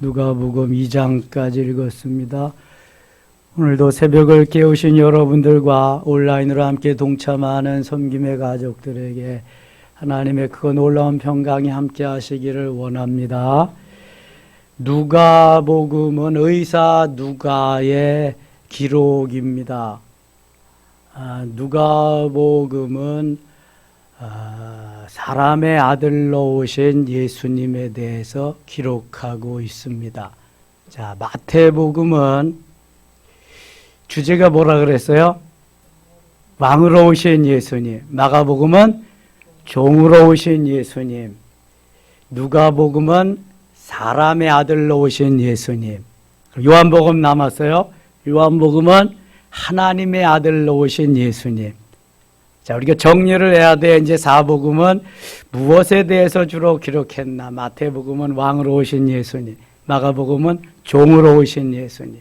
누가복음 2장까지 읽었습니다. 오늘도 새벽을 깨우신 여러분들과 온라인으로 함께 동참하는 섬김의 가족들에게 하나님의 크고 놀라운 평강이 함께 하시기를 원합니다. 누가복음은 의사 누가의 기록입니다. 누가복음은 사람의 아들로 오신 예수님에 대해서 기록하고 있습니다. 자, 마태복음은 주제가 뭐라 그랬어요? 왕으로 오신 예수님. 마가복음은 종으로 오신 예수님. 누가복음은 사람의 아들로 오신 예수님. 요한복음 남았어요. 요한복음은 하나님의 아들로 오신 예수님. 자, 우리가 정리를 해야 돼. 이제 사복음은 무엇에 대해서 주로 기록했나? 마태복음은 왕으로 오신 예수님. 마가복음은 종으로 오신 예수님.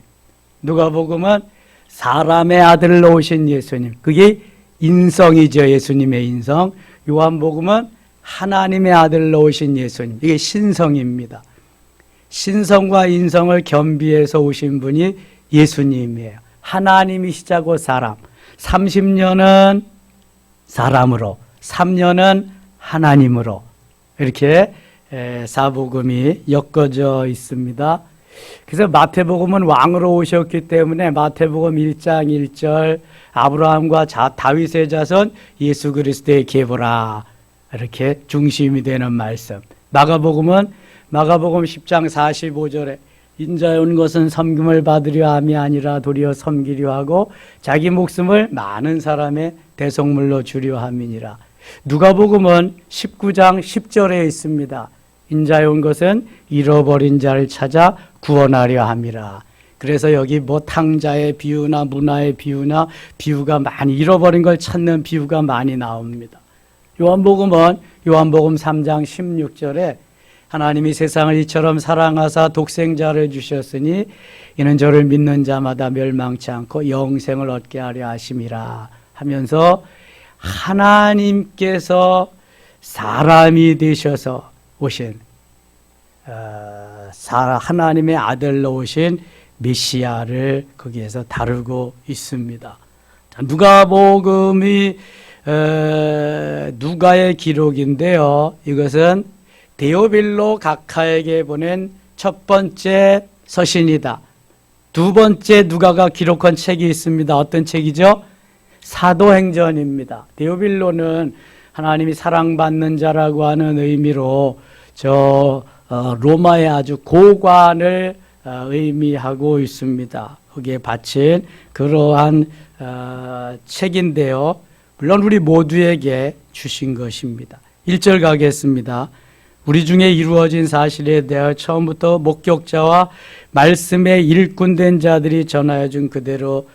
누가복음은 사람의 아들로 오신 예수님. 그게 인성이죠. 예수님의 인성. 요한복음은 하나님의 아들로 오신 예수님. 이게 신성입니다. 신성과 인성을 겸비해서 오신 분이 예수님이에요. 하나님이시자고 사람. 30년은 사람으로, 3년은 하나님으로 이렇게 사복음이 엮어져 있습니다. 그래서 마태복음은 왕으로 오셨기 때문에 마태복음 1장 1절 아브라함과 다윗의 자손 예수 그리스도의 계보라 이렇게 중심이 되는 말씀. 마가복음은 마가복음 10장 45절에 인자에 온 것은 섬김을 받으려 함이 아니라 도리어 섬기려 하고 자기 목숨을 많은 사람의 대속물로 주려 함이니라. 누가복음은 19장 10절에 있습니다. 인자에 온 것은 잃어버린 자를 찾아 구원하려 함이라. 그래서 여기 뭐 탕자의 비유나 문화의 비유나 비유가 많이 잃어버린 걸 찾는 비유가 많이 나옵니다. 요한복음은 요한복음 3장 16절에 하나님이 세상을 이처럼 사랑하사 독생자를 주셨으니 이는 저를 믿는 자마다 멸망치 않고 영생을 얻게 하려 하심이라 하면서 하나님께서 사람이 되셔서 오신 하나님의 아들로 오신 메시아를 거기에서 다루고 있습니다. 누가복음이 누가의 기록인데요. 이것은 데오빌로 각하에게 보낸 첫 번째 서신이다. 두 번째 누가가 기록한 책이 있습니다. 어떤 책이죠? 사도행전입니다. 데오빌로는 하나님이 사랑받는 자라고 하는 의미로 로마의 아주 고관을 의미하고 있습니다. 거기에 바친 그러한 책인데요. 물론 우리 모두에게 주신 것입니다. 1절 가겠습니다. 우리 중에 이루어진 사실에 대하여 처음부터 목격자와 말씀의 일꾼된 자들이 전하여 준 그대로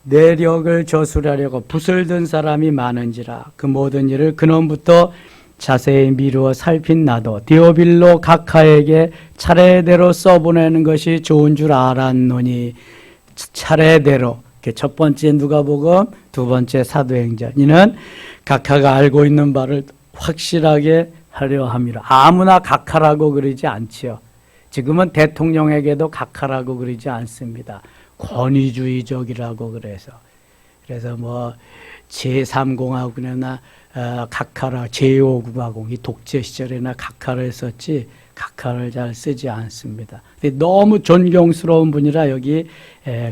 내력을 저술하려고 붓을 든 사람이 많은지라. 그 모든 일을 근원부터 자세히 미루어 살핀 나도 데오빌로 각하에게 차례대로 써보내는 것이 좋은 줄 알았노니. 차례대로 첫 번째 누가복음, 두 번째 사도행전. 이는 각하가 알고 있는 바를 확실하게 하려 함이라. 아무나 각하라고 그러지 않지요. 지금은 대통령에게도 각하라고 그러지 않습니다. 권위주의적이라고 그래서 뭐 제3공화국이나 각하라, 제5공화국 이 독재 시절에나 각하를 썼지 각하를 잘 쓰지 않습니다. 근데 너무 존경스러운 분이라 여기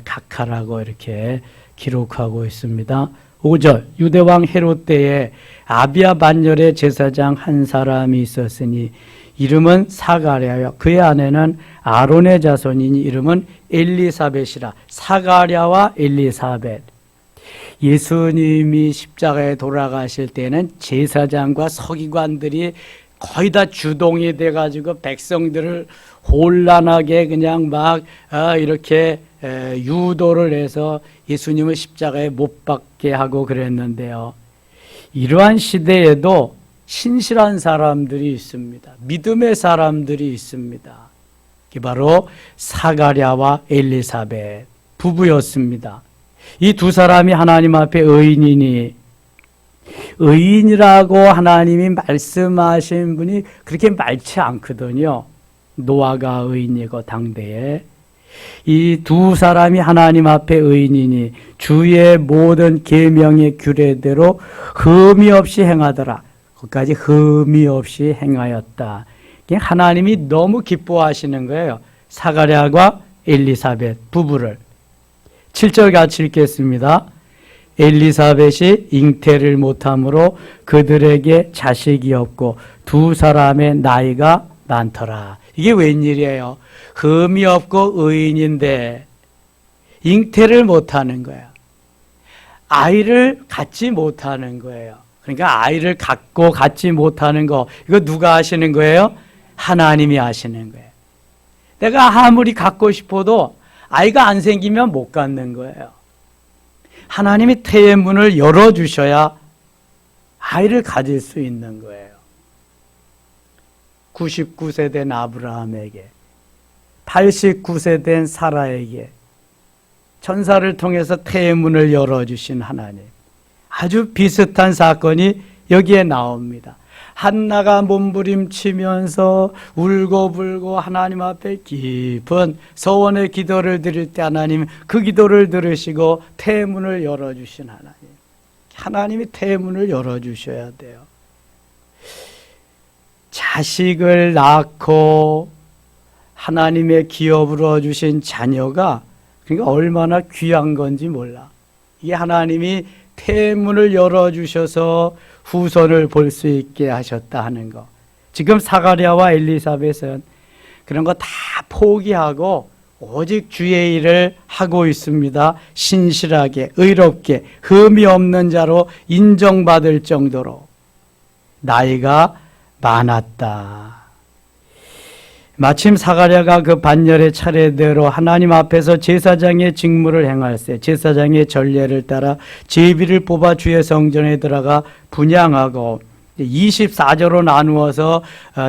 각하라고 이렇게 기록하고 있습니다. 5절 유대왕 헤롯 때에 아비야 반열의 제사장 한 사람이 있었으니 이름은 사가랴요 그의 아내는 아론의 자손이니 이름은 엘리사벳이라. 사가랴와 엘리사벳. 예수님이 십자가에 돌아가실 때는 제사장과 서기관들이 거의 다 주동이 돼가지고 백성들을 혼란하게 그냥 막 이렇게 유도를 해서 예수님을 십자가에 못 박게 하고 그랬는데요. 이러한 시대에도 신실한 사람들이 있습니다. 믿음의 사람들이 있습니다. 그게 바로 사가랴와 엘리사벳 부부였습니다. 이 두 사람이 하나님 앞에 의인이니 의인이라고 하나님이 말씀하신 분이 그렇게 많지 않거든요. 노아가 의인이고 당대에 이 두 사람이 하나님 앞에 의인이니 주의 모든 계명의 규례대로 흠이 없이 행하더라. 거기까지 흠이 없이 행하였다. 하나님이 너무 기뻐하시는 거예요. 사가랴와 엘리사벳 부부를. 7절 같이 읽겠습니다. 엘리사벳이 잉태를 못함으로 그들에게 자식이 없고 두 사람의 나이가 많더라. 이게 웬일이에요? 흠이 없고 의인인데 잉태를 못하는 거예요. 아이를 갖지 못하는 거예요. 그러니까 아이를 갖지 못하는 거, 이거 누가 하시는 거예요? 하나님이 하시는 거예요. 내가 아무리 갖고 싶어도 아이가 안 생기면 못 갖는 거예요. 하나님이 태의 문을 열어주셔야 아이를 가질 수 있는 거예요. 99세 된 아브라함에게, 89세 된 사라에게 천사를 통해서 태의 문을 열어주신 하나님. 아주 비슷한 사건이 여기에 나옵니다. 한나가 몸부림치면서 울고불고 하나님 앞에 깊은 서원의 기도를 드릴 때 하나님 그 기도를 들으시고 태의 문을 열어주신 하나님. 하나님이 태의 문을 열어주셔야 돼요. 자식을 낳고 하나님의 기업으로 주신 자녀가 그러니까 얼마나 귀한 건지 몰라. 이게 하나님이 태의 문을 열어주셔서 후손을 볼 수 있게 하셨다 하는 거. 지금 사가랴와 엘리사벳은 그런 거 다 포기하고 오직 주의 일을 하고 있습니다. 신실하게 의롭게 흠이 없는 자로 인정받을 정도로 나이가 많았다. 마침 사가랴가 그 반열의 차례대로 하나님 앞에서 제사장의 직무를 행할세 제사장의 전례를 따라 제비를 뽑아 주의 성전에 들어가 분향하고 24조로 나누어서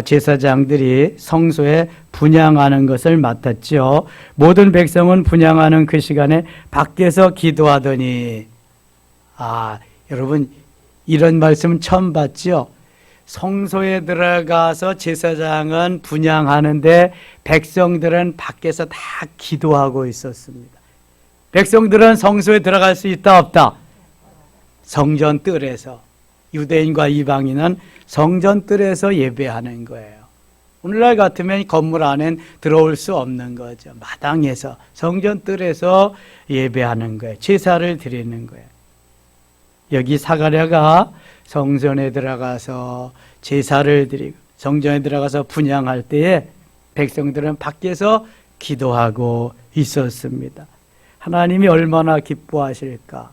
제사장들이 성소에 분향하는 것을 맡았죠. 모든 백성은 분향하는 그 시간에 밖에서 기도하더니, 여러분 이런 말씀 처음 봤죠? 성소에 들어가서 제사장은 분향하는데 백성들은 밖에서 다 기도하고 있었습니다. 백성들은 성소에 들어갈 수 있다 없다? 성전 뜰에서. 유대인과 이방인은 성전 뜰에서 예배하는 거예요. 오늘날 같으면 건물 안엔 들어올 수 없는 거죠. 마당에서 성전 뜰에서 예배하는 거예요. 제사를 드리는 거예요. 여기 사가랴가 성전에 들어가서 제사를 드리고 성전에 들어가서 분향할 때에 백성들은 밖에서 기도하고 있었습니다. 하나님이 얼마나 기뻐하실까?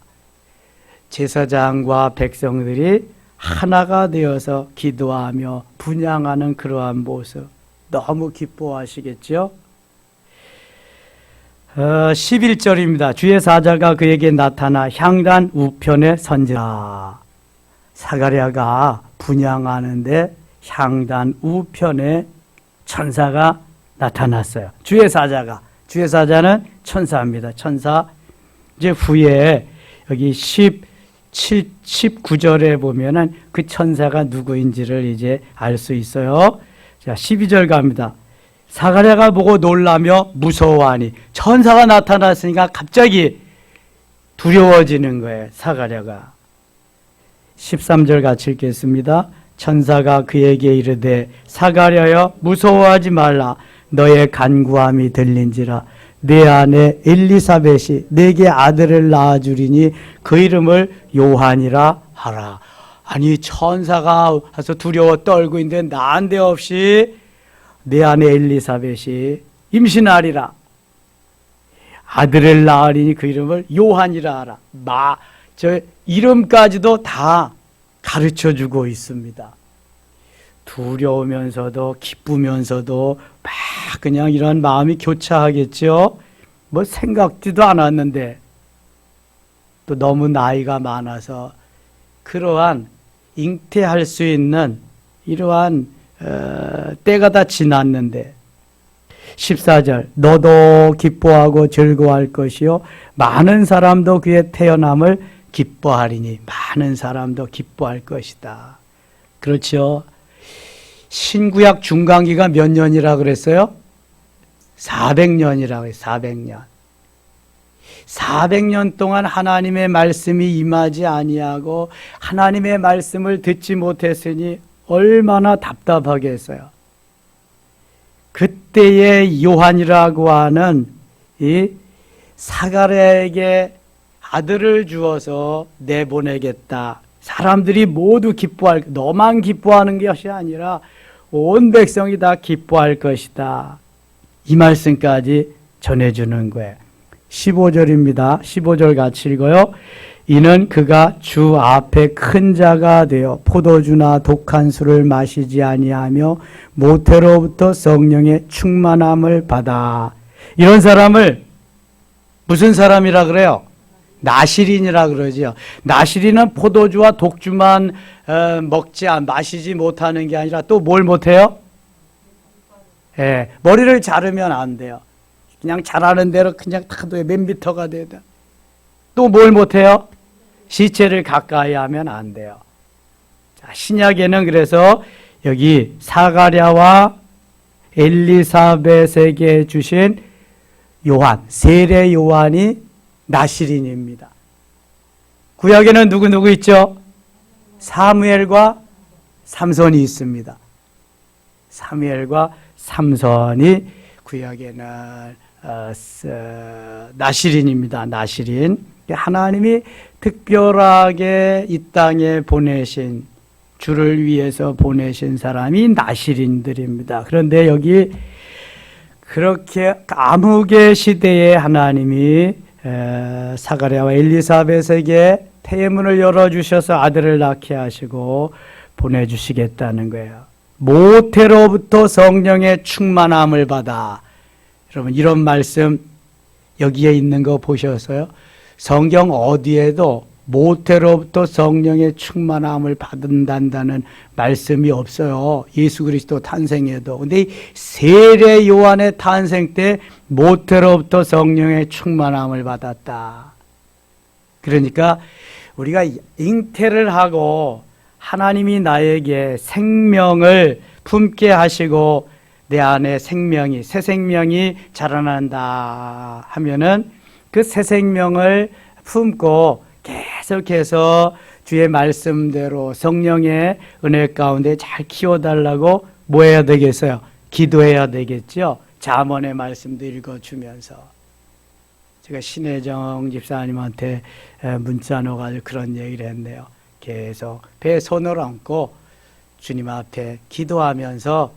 제사장과 백성들이 하나가 되어서 기도하며 분향하는 그러한 모습 너무 기뻐하시겠죠? 11절입니다. 주의 사자가 그에게 나타나 향단 우편에 선지라. 사가랴가 분향하는데 향단 우편에 천사가 나타났어요. 주의 사자는 천사입니다. 천사. 이제 후에 여기 19절에 보면은 그 천사가 누구인지를 이제 알 수 있어요. 자, 12절 갑니다. 사가랴가 보고 놀라며 무서워하니, 천사가 나타났으니까 갑자기 두려워지는 거예요. 사가랴가. 13절 같이 읽겠습니다. 천사가 그에게 이르되 사가랴여 무서워하지 말라. 너의 간구함이 들린지라. 내 아내 엘리사벳이 내게 아들을 낳아주리니 그 이름을 요한이라 하라. 아니 천사가 와서 두려워 떨고 있는데 난데없이 내 아내 엘리사벳이 임신하리라. 아들을 낳으리니 그 이름을 요한이라 하라. 저 이름까지도 다 가르쳐주고 있습니다. 두려우면서도 기쁘면서도 막 그냥 이런 마음이 교차하겠죠. 뭐 생각지도 않았는데 또 너무 나이가 많아서 그러한 잉태할 수 있는 이러한 때가 다 지났는데 14절 너도 기뻐하고 즐거워할 것이요 많은 사람도 그의 태어남을 기뻐하리니 많은 사람도 기뻐할 것이다. 그렇죠. 신구약 중간기가 몇 년이라 그랬어요? 400년이라고 해요. 400년. 400년 동안 하나님의 말씀이 임하지 아니하고 하나님의 말씀을 듣지 못했으니 얼마나 답답하겠어요. 그때의 요한이라고 하는 이 사가랴에게 아들을 주어서 내보내겠다. 사람들이 모두 기뻐할, 너만 기뻐하는 것이 아니라 온 백성이 다 기뻐할 것이다. 이 말씀까지 전해주는 거예요. 15절입니다. 15절 같이 읽어요. 이는 그가 주 앞에 큰 자가 되어 포도주나 독한 술을 마시지 아니하며 모태로부터 성령의 충만함을 받아. 이런 사람을 무슨 사람이라 그래요? 나시린이라 그러지요. 나시린은 포도주와 독주만 마시지 못하는 게 아니라 또 뭘 못해요? 예, 머리를 자르면 안 돼요. 그냥 자라는 대로 그냥 타도에 맨비터가 되다. 또 뭘 못해요? 시체를 가까이 하면 안 돼요. 자, 신약에는 그래서 여기 사가랴와 엘리사벳에게 주신 요한, 세례 요한이 나시린입니다. 구약에는 누구 있죠? 사무엘과 삼손이 있습니다. 사무엘과 삼손이 구약에는 나시린입니다. 나시린. 하나님이 특별하게 이 땅에 보내신, 주를 위해서 보내신 사람이 나시린들입니다. 그런데 여기 그렇게 암흑의 시대에 하나님이 사가랴와 엘리사벳에게 태문을 열어주셔서 아들을 낳게 하시고 보내주시겠다는 거예요. 모태로부터 성령의 충만함을 받아. 여러분, 이런 말씀 여기에 있는 거 보셨어요? 성경 어디에도 모태로부터 성령의 충만함을 받는다는 말씀이 없어요. 예수 그리스도 탄생에도. 근데 이 세례 요한의 탄생 때 모태로부터 성령의 충만함을 받았다. 그러니까 우리가 잉태를 하고 하나님이 나에게 생명을 품게 하시고 내 안에 생명이, 새 생명이 자라난다 하면은 그 새 생명을 품고 계속해서 주의 말씀대로 성령의 은혜 가운데 잘 키워달라고 뭐 해야 되겠어요? 기도해야 되겠죠? 잠언의 말씀도 읽어주면서. 제가 신혜정 집사님한테 문자 넣어가지고 그런 얘기를 했네요. 계속 배에 손을 얹고 주님 앞에 기도하면서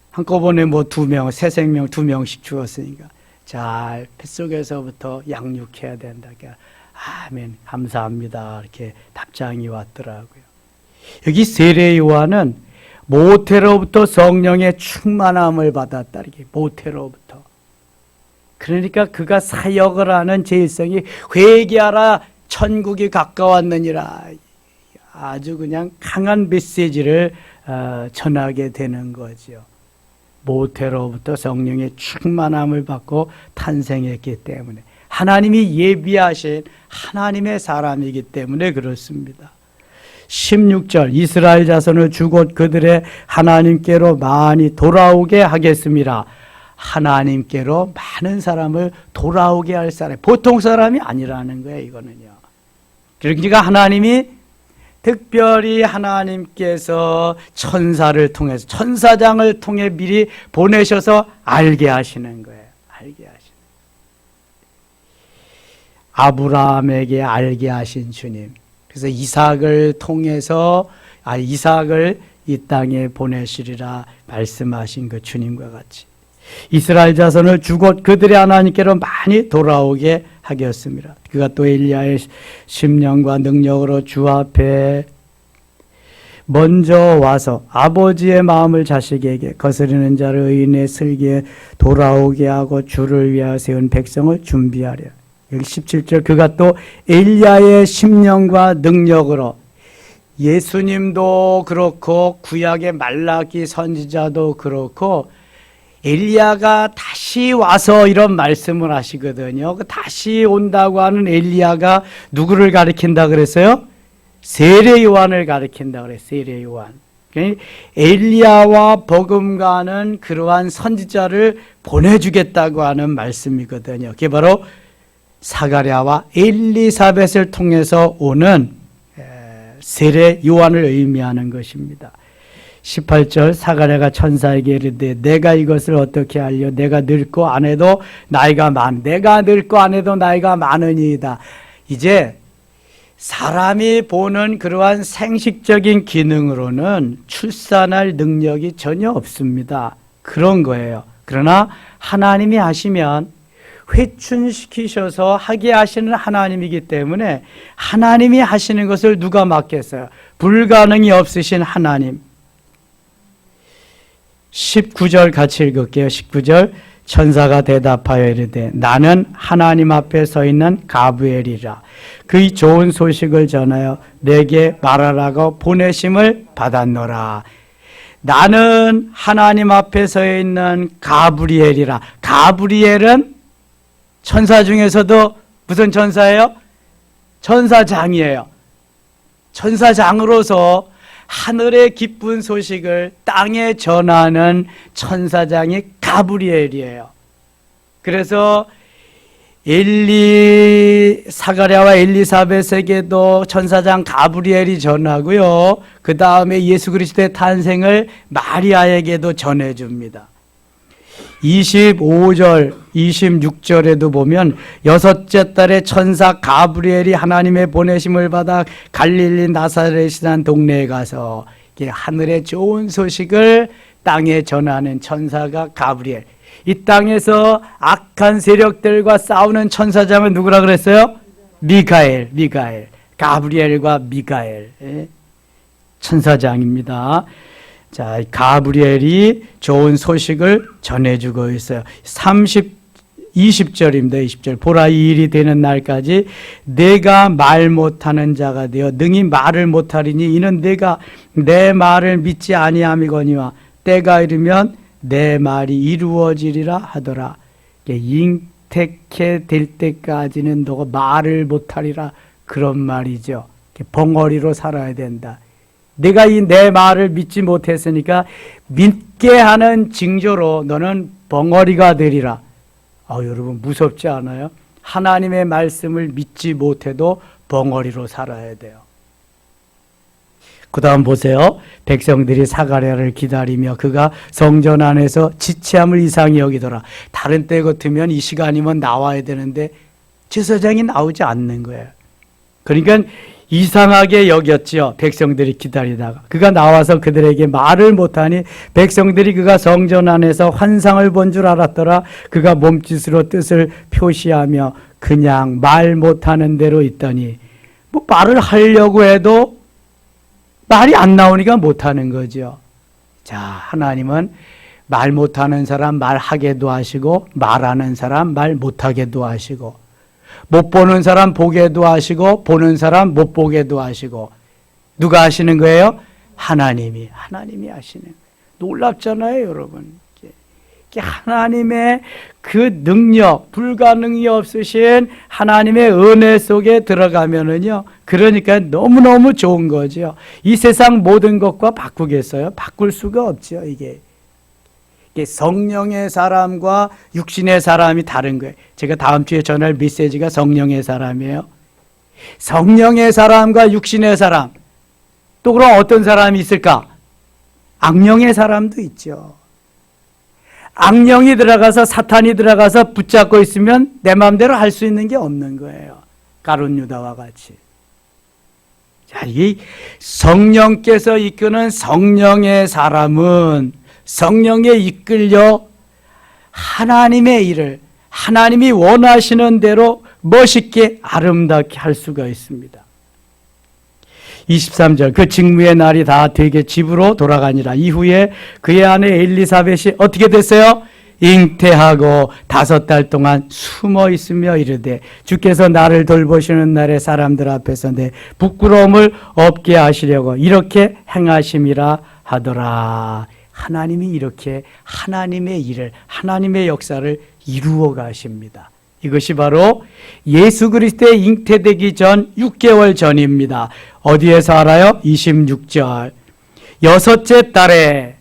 한꺼번에 뭐 새 생명 2명씩 주었으니까 잘 뱃속에서부터 양육해야 된다. 아멘, 감사합니다. 이렇게 답장이 왔더라고요. 여기 세례 요한은 모태로부터 성령의 충만함을 받았다. 이렇게 모태로부터. 그러니까 그가 사역을 하는 제일성이 회개하라 천국이 가까웠느니라. 아주 그냥 강한 메시지를 전하게 되는 거죠. 모태로부터 성령의 충만함을 받고 탄생했기 때문에 하나님이 예비하신 하나님의 사람이기 때문에 그렇습니다. 16절 이스라엘 자손을 주곧 그들의 하나님께로 많이 돌아오게 하겠습니다. 하나님께로 많은 사람을 돌아오게 할 사람, 보통 사람이 아니라는 거예요. 이거는요. 그러니까 하나님이 특별히 하나님께서 천사를 통해서 천사장을 통해 미리 보내셔서 알게 하시는 거예요. 알게 하시는. 아브라함에게 알게 하신 주님. 그래서 이삭을 통해서 이삭을 이 땅에 보내시리라 말씀하신 그 주님과 같이 이스라엘 자손을 주곧 그들의 하나님께로 많이 돌아오게 하겠습니다. 그가 또 엘리야의 심령과 능력으로 주 앞에 먼저 와서 아버지의 마음을 자식에게 거스르는 자를 의인의 슬기에 돌아오게 하고 주를 위하여 세운 백성을 준비하려. 여기 17절 그가 또 엘리야의 심령과 능력으로 예수님도 그렇고 구약의 말라기 선지자도 그렇고 엘리야가 다시 와서 이런 말씀을 하시거든요. 다시 온다고 하는 엘리야가 누구를 가리킨다 그랬어요? 세례 요한을 가리킨다 그랬어요. 세례 요한. 엘리야와 버금가는 그러한 선지자를 보내주겠다고 하는 말씀이거든요. 그게 바로 사가랴와 엘리사벳을 통해서 오는 세례 요한을 의미하는 것입니다. 18절 사가랴가 천사에게 이르되 내가 이것을 어떻게 알려 내가 늙고 아내도 나이가 많으니이다. 이제 사람이 보는 그러한 생식적인 기능으로는 출산할 능력이 전혀 없습니다. 그런 거예요. 그러나 하나님이 하시면 회춘시키셔서 하게 하시는 하나님이기 때문에 하나님이 하시는 것을 누가 막겠어요? 불가능이 없으신 하나님. 19절 같이 읽을게요. 19절 천사가 대답하여 이르되 나는 하나님 앞에 서 있는 가브엘이라. 그의 좋은 소식을 전하여 내게 말하라고 보내심을 받았노라. 나는 하나님 앞에 서 있는 가브리엘이라. 가브리엘은 천사 중에서도 무슨 천사예요? 천사장이에요. 천사장으로서 하늘의 기쁜 소식을 땅에 전하는 천사장이 가브리엘이에요. 그래서 사가랴와 엘리사벳에게도 천사장 가브리엘이 전하고요. 그 다음에 예수 그리스도의 탄생을 마리아에게도 전해줍니다. 25절, 26절에도 보면 여섯째 달에 천사 가브리엘이 하나님의 보내심을 받아 갈릴리 나사렛이라는 동네에 가서 하늘의 좋은 소식을 땅에 전하는 천사가 가브리엘. 이 땅에서 악한 세력들과 싸우는 천사장은 누구라 그랬어요? 미가엘. 가브리엘과 미가엘. 천사장입니다. 자, 가브리엘이 좋은 소식을 전해주고 있어요. 20절입니다. 20절. 보라, 이 일이 되는 날까지 내가 말 못하는 자가 되어 능히 말을 못하리니 이는 내가 내 말을 믿지 아니함이거니와 때가 이르면 내 말이 이루어지리라 하더라. 잉태케 될 때까지는 너가 말을 못하리라, 그런 말이죠. 벙어리로 살아야 된다. 내가 이 내 말을 믿지 못했으니까 믿게 하는 징조로 너는 벙어리가 되리라. 여러분 무섭지 않아요? 하나님의 말씀을 믿지 못해도 벙어리로 살아야 돼요. 그 다음 보세요. 백성들이 사가랴를 기다리며 그가 성전 안에서 지체함을 이상히 여기더라. 다른 때 같으면 이 시간이면 나와야 되는데 제사장이 나오지 않는 거예요. 그러니까 이상하게 여겼죠. 백성들이 기다리다가 그가 나와서 그들에게 말을 못하니 백성들이 그가 성전 안에서 환상을 본 줄 알았더라. 그가 몸짓으로 뜻을 표시하며 그냥 말 못하는 대로 있더니 뭐 말을 하려고 해도 말이 안 나오니까 못하는 거죠. 자, 하나님은 말 못하는 사람 말하게도 하시고 말하는 사람 말 못하게도 하시고 못 보는 사람 보게도 하시고 보는 사람 못 보게도 하시고 누가 하시는 거예요? 하나님이 하시는 거예요. 놀랍잖아요, 여러분. 하나님의 그 능력, 불가능이 없으신 하나님의 은혜 속에 들어가면은요, 그러니까 너무너무 좋은 거죠. 이 세상 모든 것과 바꾸겠어요? 바꿀 수가 없죠, 이게 성령의 사람과 육신의 사람이 다른 거예요. 제가 다음 주에 전할 메시지가 성령의 사람이에요. 성령의 사람과 육신의 사람. 또 그럼 어떤 사람이 있을까? 악령의 사람도 있죠. 악령이 들어가서 사탄이 들어가서 붙잡고 있으면 내 마음대로 할 수 있는 게 없는 거예요. 가룟 유다와 같이. 자, 이 성령께서 이끄는 성령의 사람은 성령에 이끌려 하나님의 일을 하나님이 원하시는 대로 멋있게 아름답게 할 수가 있습니다. 23절 그 직무의 날이 다 되게 집으로 돌아가니라. 이후에 그의 아내 엘리사벳이 어떻게 됐어요? 잉태하고 5달 동안 숨어 있으며 이르되 주께서 나를 돌보시는 날에 사람들 앞에서 내 부끄러움을 없게 하시려고 이렇게 행하심이라 하더라. 하나님이 이렇게 하나님의 일을 하나님의 역사를 이루어 가십니다. 이것이 바로 예수 그리스도의 잉태되기 전 6개월 전입니다. 어디에서 알아요? 26절 6째 달에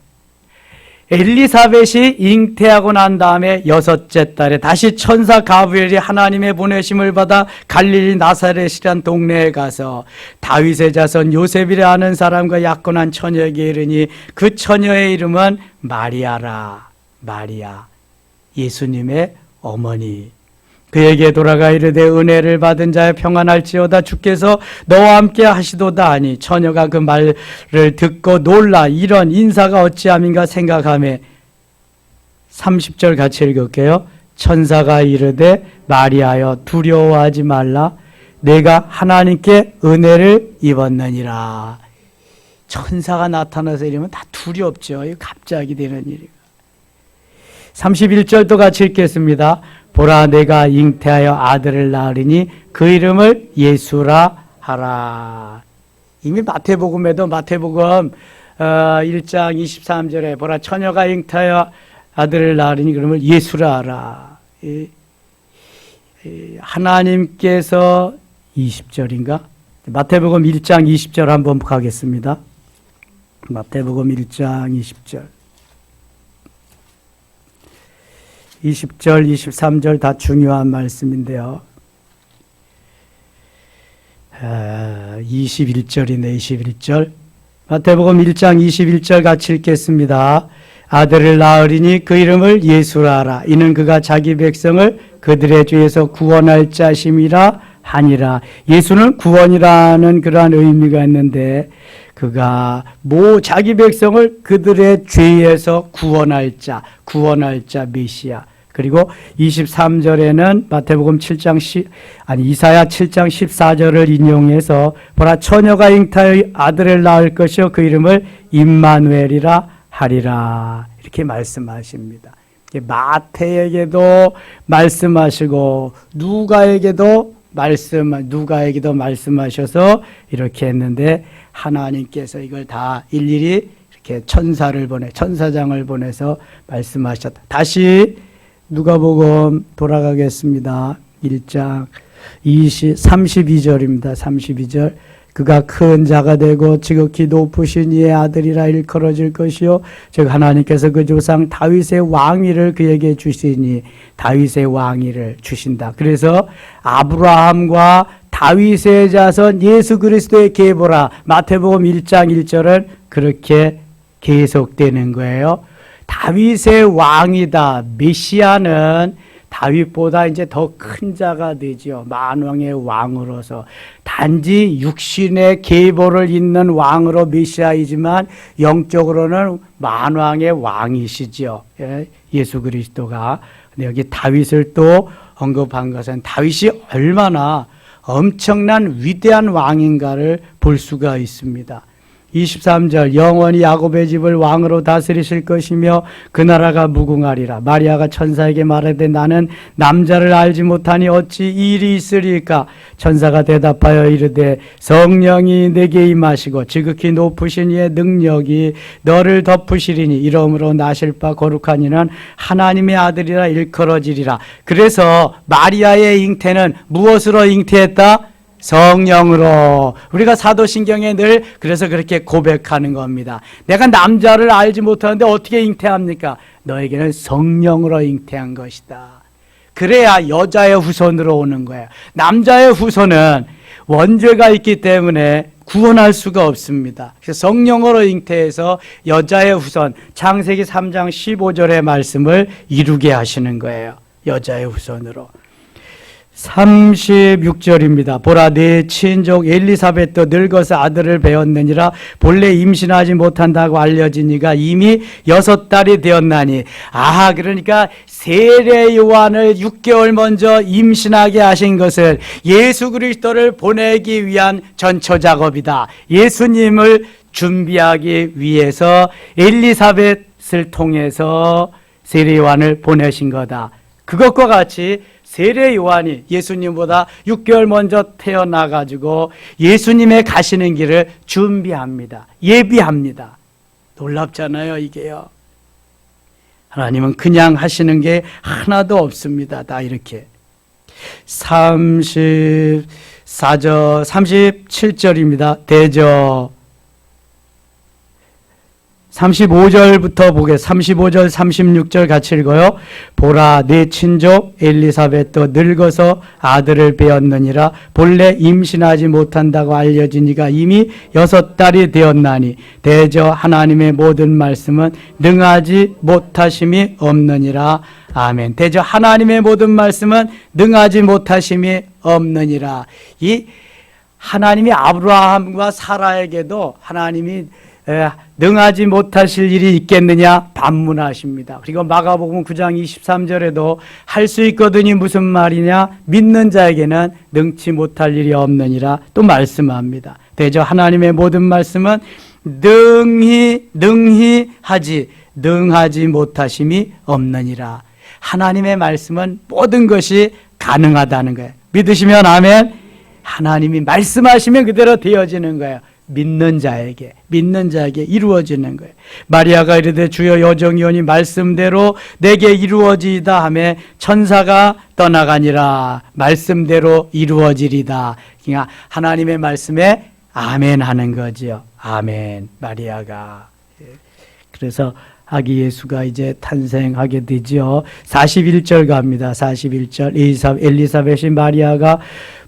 엘리사벳이 잉태하고 난 다음에 6째 달에 다시 천사 가브리엘이 하나님의 보내심을 받아 갈릴리 나사렛이란 동네에 가서 다윗의 자손 요셉이라 하는 사람과 약혼한 처녀에게 이르니 그 처녀의 이름은 마리아라. 마리아, 예수님의 어머니. 그에게 돌아가 이르되 은혜를 받은 자여 평안할지어다. 주께서 너와 함께 하시도다 하니 처녀가 그 말을 듣고 놀라 이런 인사가 어찌함인가 생각하며 30절 같이 읽을게요. 천사가 이르되 마리아여 두려워하지 말라. 내가 하나님께 은혜를 입었느니라. 천사가 나타나서 이러면 다 두렵죠. 이거 갑자기 되는 일이고. 31절도 같이 읽겠습니다. 보라 내가 잉태하여 아들을 낳으리니 그 이름을 예수라 하라. 이미 마태복음에도 마태복음 1장 23절에 보라 처녀가 잉태하여 아들을 낳으리니 그 이름을 예수라 하라. 하나님께서 20절인가? 마태복음 1장 20절 한번 가겠습니다. 마태복음 1장 20절. 20절, 23절 다 중요한 말씀인데요. 21절이네, 21절. 마태복음 1장 21절 같이 읽겠습니다. 아들을 낳으리니 그 이름을 예수라 하라. 이는 그가 자기 백성을 그들의 죄에서 구원할 자심이라 하니라. 예수는 구원이라는 그러한 의미가 있는데 그가 자기 백성을 그들의 죄에서 구원할 자 메시아. 그리고 23절에는 마태복음 7장 이사야 7장 14절을 인용해서 보라 처녀가 잉태하여 아들을 낳을 것이요 그 이름을 임마누엘이라 하리라. 이렇게 말씀하십니다. 마태에게도 말씀하시고 누가에게도 말씀하셔서 이렇게 했는데 하나님께서 이걸 다 일일이 이렇게 천사장을 보내서 말씀하셨다. 다시 누가복음 돌아가겠습니다. 1장 32절입니다. 32절. 그가 큰 자가 되고 지극히 높으신 이의 아들이라 일컬어질 것이요 즉 하나님께서 그 조상 다윗의 왕위를 그에게 주시니 다윗의 왕위를 주신다. 그래서 아브라함과 다윗의 자손 예수 그리스도의 계보라 마태복음 1장 1절은 그렇게 계속되는 거예요. 다윗의 왕이다. 메시아는 다윗보다 이제 더 큰 자가 되죠. 만왕의 왕으로서 단지 육신의 계보를 잇는 왕으로 메시아이지만 영적으로는 만왕의 왕이시죠. 예수 그리스도가. 근데 여기 다윗을 또 언급한 것은 다윗이 얼마나 엄청난 위대한 왕인가를 볼 수가 있습니다. 23절 영원히 야곱의 집을 왕으로 다스리실 것이며 그 나라가 무궁하리라. 마리아가 천사에게 말하되 나는 남자를 알지 못하니 어찌 이 일이 있으리까. 천사가 대답하여 이르되 성령이 내게 임하시고 지극히 높으신 이의 능력이 너를 덮으시리니 이러므로 나실 바 거룩한 이는 하나님의 아들이라 일컬어지리라. 그래서 마리아의 잉태는 무엇으로 잉태했다? 성령으로. 우리가 사도신경에 늘 그래서 그렇게 고백하는 겁니다. 내가 남자를 알지 못하는데 어떻게 잉태합니까? 너에게는 성령으로 잉태한 것이다. 그래야 여자의 후손으로 오는 거예요. 남자의 후손은 원죄가 있기 때문에 구원할 수가 없습니다. 그래서 성령으로 잉태해서 여자의 후손, 창세기 3장 15절의 말씀을 이루게 하시는 거예요. 여자의 후손으로. 36절입니다. 보라 내 친족 엘리사벳도 늙어서 아들을 배었느니라. 본래 임신하지 못한다고 알려진 이가 이미 6달이 되었나니. 그러니까 세례 요한을 6개월 먼저 임신하게 하신 것을 예수 그리스도를 보내기 위한 전초 작업이다. 예수님을 준비하기 위해서 엘리사벳을 통해서 세례 요한을 보내신 거다. 그것과 같이 세례 요한이 예수님보다 6개월 먼저 태어나가지고 예수님의 가시는 길을 준비합니다. 예비합니다. 놀랍잖아요, 이게요. 하나님은 그냥 하시는 게 하나도 없습니다. 다 이렇게. 37절입니다. 대저 35절부터 보게 35절 36절 같이 읽어요. 보라 내 친족 엘리사벳도 늙어서 아들을 배었느니라. 본래 임신하지 못한다고 알려진 이가 이미 6달이 되었나니 대저 하나님의 모든 말씀은 능하지 못하심이 없느니라. 아멘. 대저 하나님의 모든 말씀은 능하지 못하심이 없느니라. 이 하나님이 아브라함과 사라에게도 하나님이 능하지 못하실 일이 있겠느냐 반문하십니다. 그리고 마가복음 9장 23절에도 할 수 있거든이 무슨 말이냐, 믿는 자에게는 능치 못할 일이 없느니라 또 말씀합니다. 대저 하나님의 모든 말씀은 능하지 못하심이 없느니라. 하나님의 말씀은 모든 것이 가능하다는 거예요. 믿으시면 아멘. 하나님이 말씀하시면 그대로 되어지는 거예요. 믿는 자에게 이루어지는 거예요. 마리아가 이르되 주여 여정이오니 말씀대로 내게 이루어지이다 하매 천사가 떠나가니라. 말씀대로 이루어지리다. 그러니까 하나님의 말씀에 아멘 하는 거지요. 아멘. 마리아가. 그래서 아기 예수가 이제 탄생하게 되죠. 41절 갑니다. 41절 엘리사벳이 마리아가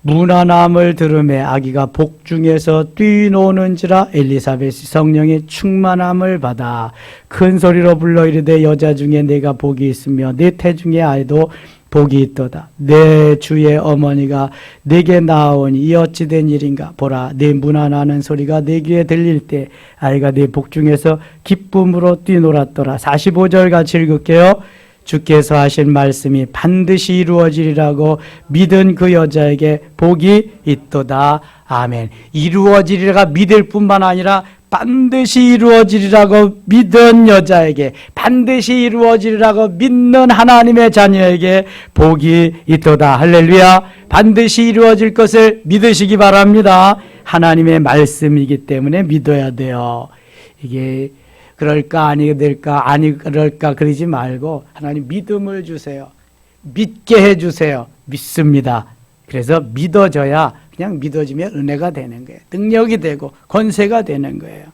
문안함을 들음에 아기가 복중에서 뛰노는지라 엘리사벳이 성령의 충만함을 받아 큰 소리로 불러 이르되 여자 중에 내가 복이 있으며 내 태중의 아이도 복이 있도다. 내 주의 어머니가 내게 나아오니 이 어찌 된 일인가. 보라 내 문안하는 소리가 내 귀에 들릴 때 아이가 내 복중에서 기쁨으로 뛰놀았더라. 45절 같이 읽을게요. 주께서 하신 말씀이 반드시 이루어지리라고 믿은 그 여자에게 복이 있도다. 아멘. 이루어지리라가 믿을 뿐만 아니라 반드시 이루어지리라고 믿은 여자에게, 반드시 이루어지리라고 믿는 하나님의 자녀에게 복이 있도다. 할렐루야. 반드시 이루어질 것을 믿으시기 바랍니다. 하나님의 말씀이기 때문에 믿어야 돼요. 이게 그럴까 아니 될까 아니 그럴까 그러지 말고 하나님 믿음을 주세요. 믿게 해주세요. 믿습니다. 그래서 믿어져야, 그냥 믿어지면 은혜가 되는 거예요. 능력이 되고 권세가 되는 거예요.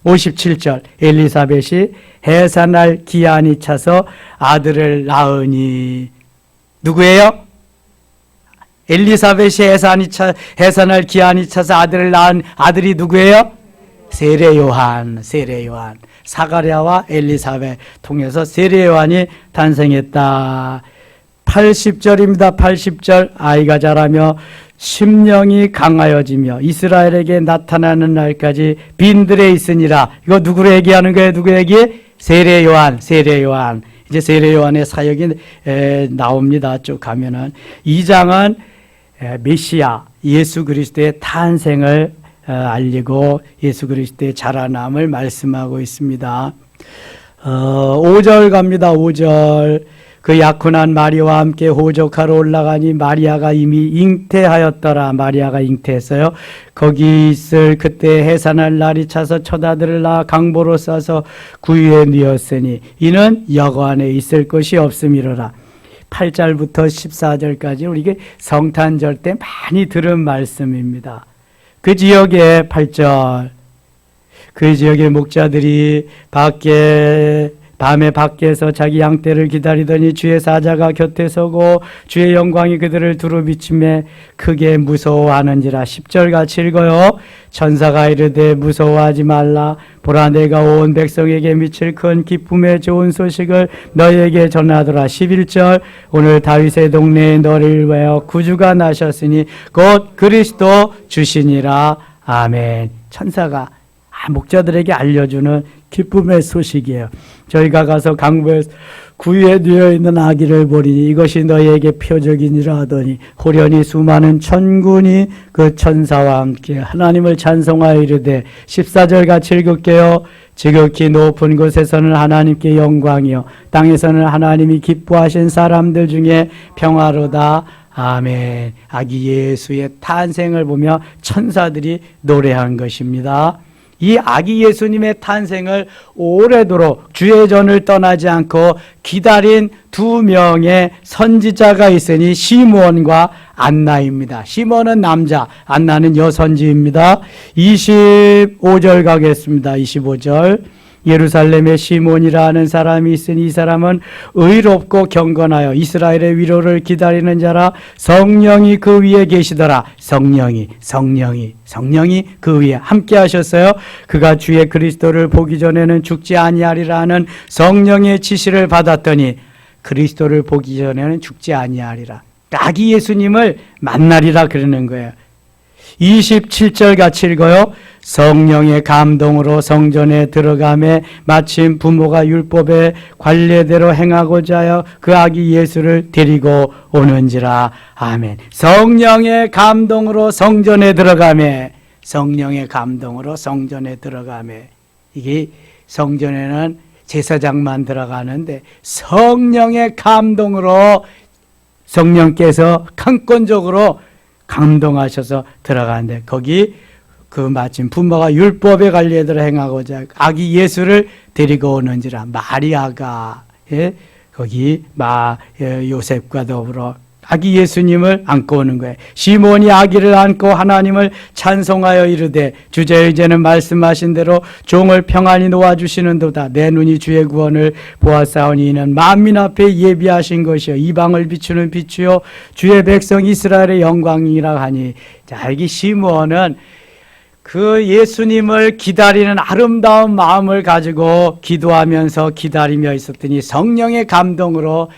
57절 엘리사벳이 해산할 기한이 차서 아들을 낳으니. 누구예요? 엘리사벳이 해산할 기한이 차서 아들을 낳은 아들이 누구예요? 세례 요한. 사가랴와 엘리사벳 통해서 세례 요한이 탄생했다. 80절입니다. 80절 아이가 자라며 심령이 강하여지며 이스라엘에게 나타나는 날까지 빈들에 있으니라. 이거 누구를 얘기하는 거예요? 누구 얘기? 세례 요한. 이제 세례 요한의 사역이 나옵니다. 쭉 가면은 2장은 메시아 예수 그리스도의 탄생을 알리고 예수 그리스도의 자라남을 말씀하고 있습니다. 5절 갑니다. 5절 그 약혼한 마리아와 함께 호적하러 올라가니 마리아가 이미 잉태하였더라. 마리아가 잉태했어요. 거기 있을 그때 해산할 날이 차서 첫 아들을 낳아 강보로 싸서 구유에 뉘었으니 이는 여관에 있을 것이 없음이로라. 8절부터 14절까지 우리 성탄절 때 많이 들은 말씀입니다. 그 지역의 8절 그 지역의 목자들이 밤에 밖에서 자기 양떼를 기다리더니 주의 사자가 곁에 서고 주의 영광이 그들을 두루 비치매 크게 무서워하는지라. 10절 같이 읽어요. 천사가 이르되 무서워하지 말라. 보라 내가 온 백성에게 미칠 큰 기쁨의 좋은 소식을 너희에게 전하더라. 11절 오늘 다윗의 동네에 너를 위하여 구주가 나셨으니 곧 그리스도 주시니라. 아멘. 천사가 목자들에게 알려주는 기쁨의 소식이에요. 저희가 가서 강보에서 구유에 누워 있는 아기를 보리니 이것이 너희에게 표적이니라 하더니 호련히 수많은 천군이 그 천사와 함께 하나님을 찬송하여 이르되. 14절 같이 읽을게요. 지극히 높은 곳에서는 하나님께 영광이요 땅에서는 하나님이 기뻐하신 사람들 중에 평화로다. 아멘. 아기 예수의 탄생을 보며 천사들이 노래한 것입니다. 이 아기 예수님의 탄생을 오래도록 주의 전을 떠나지 않고 기다린 두 명의 선지자가 있으니 시므온과 안나입니다. 시므온은 남자, 안나는 여선지입니다. 25절 가겠습니다. 25절 예루살렘에 시몬이라 하는 사람이 있으니 이 사람은 의롭고 경건하여 이스라엘의 위로를 기다리는 자라. 성령이 그 위에 계시더라. 성령이 그 위에 함께 하셨어요. 그가 주의 그리스도를 보기 전에는 죽지 아니하리라 하는 성령의 지시를 받았더니 그리스도를 보기 전에는 죽지 아니하리라. 아기 예수님을 만나리라 그러는 거예요. 27절 같이 읽어요. 성령의 감동으로 성전에 들어가매 마침 부모가 율법의 관례대로 행하고자 하여 그 아기 예수를 데리고 오는지라. 아멘. 성령의 감동으로 성전에 들어가매, 성령의 감동으로 성전에 들어가매. 이게 성전에는 제사장만 들어가는데 성령의 감동으로 성령께서 강권적으로 감동하셔서 들어가는데 거기 그 마침 부모가 율법의 관례대로 행하고자 아기 예수를 데리고 오는지라. 마리아가 거기 요셉과 더불어 아기 예수님을 안고 오는 거예요. 시몬이 아기를 안고 하나님을 찬송하여 이르되 주제 이제는 말씀하신 대로 종을 평안히 놓아주시는도다. 내 눈이 주의 구원을 보았사오니 이는 만민 앞에 예비하신 것이요 이방을 비추는 빛이요 주의 백성 이스라엘의 영광이라 하니. 자, 여기 시몬은 그 예수님을 기다리는 아름다운 마음을 가지고 기도하면서 기다리며 있었더니 성령의 감동으로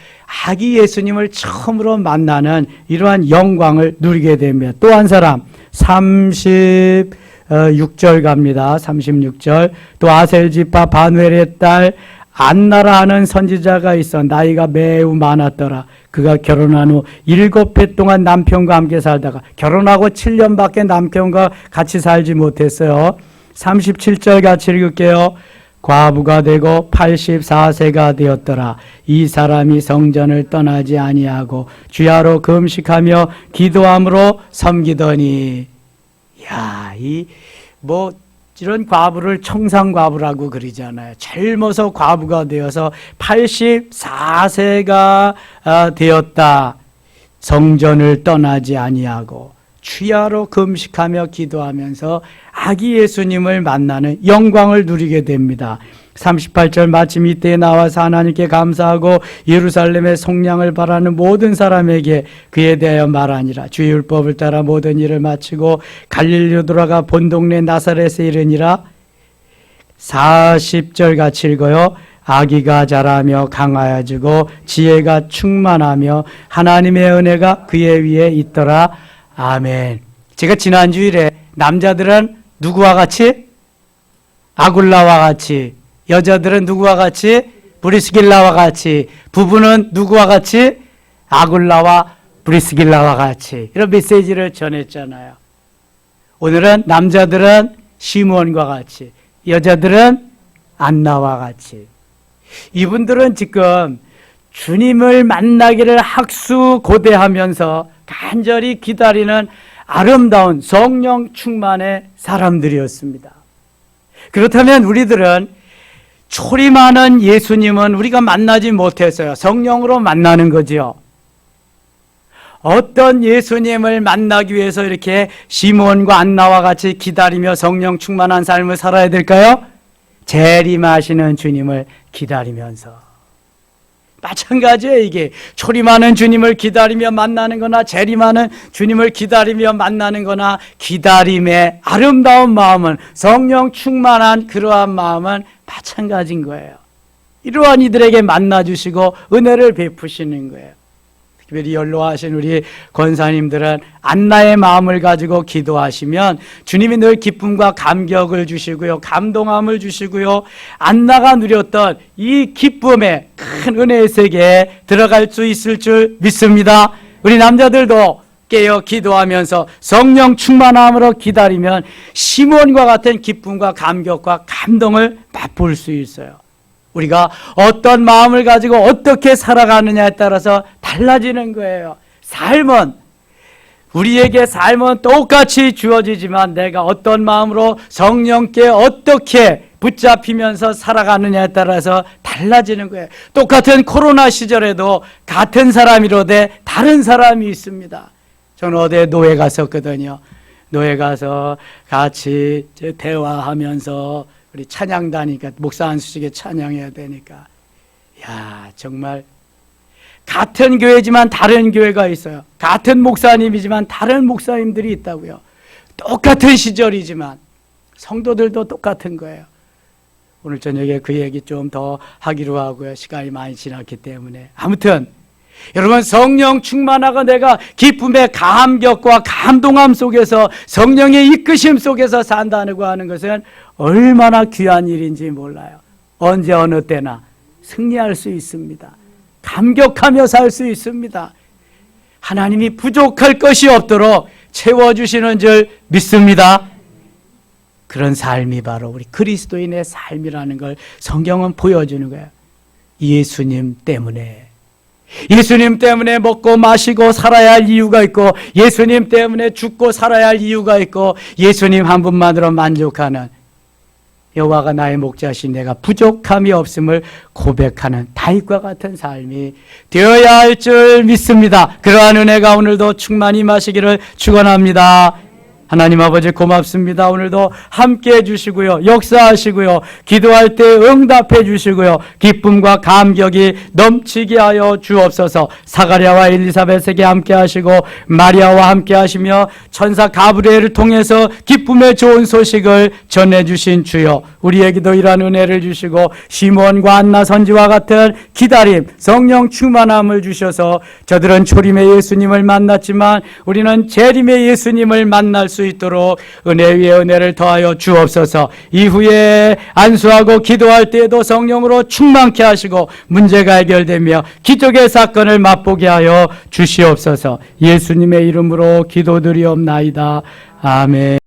아기 예수님을 처음으로 만나는 이러한 영광을 누리게 됩니다. 또 한 사람 36절 갑니다. 36절. 또 아셀 지파 바누엘의 딸 안나라 하는 선지자가 있어 나이가 매우 많았더라. 그가 결혼한 후 7해 동안 남편과 함께 살다가 결혼하고 7년밖에 남편과 같이 살지 못했어요. 37절 같이 읽을게요. 과부가 되고 84세가 되었더라. 이 사람이 성전을 떠나지 아니하고 주야로 금식하며 기도함으로 섬기더니. 야, 이런 과부를 청산과부라고 그러잖아요. 젊어서 과부가 되어서 84세가 되었다. 성전을 떠나지 아니하고 주야로 금식하며 기도하면서 아기 예수님을 만나는 영광을 누리게 됩니다. 38절 마침 이때에 나와서 하나님께 감사하고 예루살렘의 속량을 바라는 모든 사람에게 그에 대하여 말하니라. 주의 율법을 따라 모든 일을 마치고 갈릴리로 돌아가 본 동네 나사렛에 이르니라. 40절 같이 읽어요. 아기가 자라며 강하여지고 지혜가 충만하며 하나님의 은혜가 그의 위에 있더라. 아멘. 제가 지난주일에 남자들은 누구와 같이? 아굴라와 같이. 여자들은 누구와 같이? 브리스길라와 같이. 부부는 누구와 같이? 아굴라와 브리스길라와 같이. 이런 메시지를 전했잖아요. 오늘은 남자들은 시몬과 같이, 여자들은 안나와 같이. 이분들은 지금 주님을 만나기를 학수고대하면서 간절히 기다리는 아름다운 성령 충만의 사람들이었습니다. 그렇다면 우리들은 초림하는 예수님은 우리가 만나지 못했어요. 성령으로 만나는 거지요. 어떤 예수님을 만나기 위해서 이렇게 시몬과 안나와 같이 기다리며 성령 충만한 삶을 살아야 될까요? 재림하시는 주님을 기다리면서. 마찬가지예요. 이게 초림하는 주님을 기다리며 만나는 거나 재림하는 주님을 기다리며 만나는 거나 기다림의 아름다운 마음은, 성령 충만한 그러한 마음은 마찬가지인 거예요. 이러한 이들에게 만나주시고 은혜를 베푸시는 거예요. 특별히 연로하신 우리 권사님들은 안나의 마음을 가지고 기도하시면 주님이 늘 기쁨과 감격을 주시고요, 감동함을 주시고요, 안나가 누렸던 이 기쁨의 큰 은혜의 세계에 들어갈 수 있을 줄 믿습니다. 우리 남자들도 깨어 기도하면서 성령 충만함으로 기다리면 시몬과 같은 기쁨과 감격과 감동을 맛볼 수 있어요. 우리가 어떤 마음을 가지고 어떻게 살아가느냐에 따라서 달라지는 거예요. 우리에게 삶은 똑같이 주어지지만 내가 어떤 마음으로 성령께 어떻게 붙잡히면서 살아가느냐에 따라서 달라지는 거예요. 똑같은 코로나 시절에도 같은 사람이로되 다른 사람이 있습니다. 저는 어디에 노예 갔었거든요. 노예 가서 같이 대화하면서 우리 찬양다니까 목사 안수식에 찬양해야 되니까 야 정말 같은 교회지만 다른 교회가 있어요. 같은 목사님이지만 다른 목사님들이 있다고요. 똑같은 시절이지만 성도들도 똑같은 거예요. 오늘 저녁에 그 얘기 좀 더 하기로 하고요. 시간이 많이 지났기 때문에 아무튼 여러분 성령 충만하고 내가 기쁨의 감격과 감동함 속에서 성령의 이끄심 속에서 산다고 하는 것은 얼마나 귀한 일인지 몰라요. 언제 어느 때나 승리할 수 있습니다. 감격하며 살 수 있습니다. 하나님이 부족할 것이 없도록 채워주시는 줄 믿습니다. 그런 삶이 바로 우리 그리스도인의 삶이라는 걸 성경은 보여주는 거예요. 예수님 때문에 먹고 마시고 살아야 할 이유가 있고 예수님 때문에 죽고 살아야 할 이유가 있고 예수님 한 분만으로 만족하는 여호와가 나의 목자신 내가 부족함이 없음을 고백하는 다윗과 같은 삶이 되어야 할 줄 믿습니다. 그러한 은혜가 오늘도 충만히 임하시기를 축원합니다. 하나님 아버지 고맙습니다. 오늘도 함께해 주시고요. 역사하시고요. 기도할 때 응답해 주시고요. 기쁨과 감격이 넘치게 하여 주옵소서. 사가랴와 엘리사벳에게 함께 하시고 마리아와 함께 하시며 천사 가브리엘을 통해서 기쁨의 좋은 소식을 전해 주신 주여, 우리에게도 이러한 은혜를 주시고 시몬과 안나 선지와 같은 기다림, 성령 충만함을 주셔서 저들은 초림의 예수님을 만났지만 우리는 재림의 예수님을 만날 수 있도록 은혜 위에 은혜를 더하여 주옵소서. 이후에 안수하고 기도할 때에도 성령으로 충만케 하시고 문제가 해결되며 기적의 사건을 맛보게 하여 주시옵소서. 예수님의 이름으로 기도드리옵나이다. 아멘.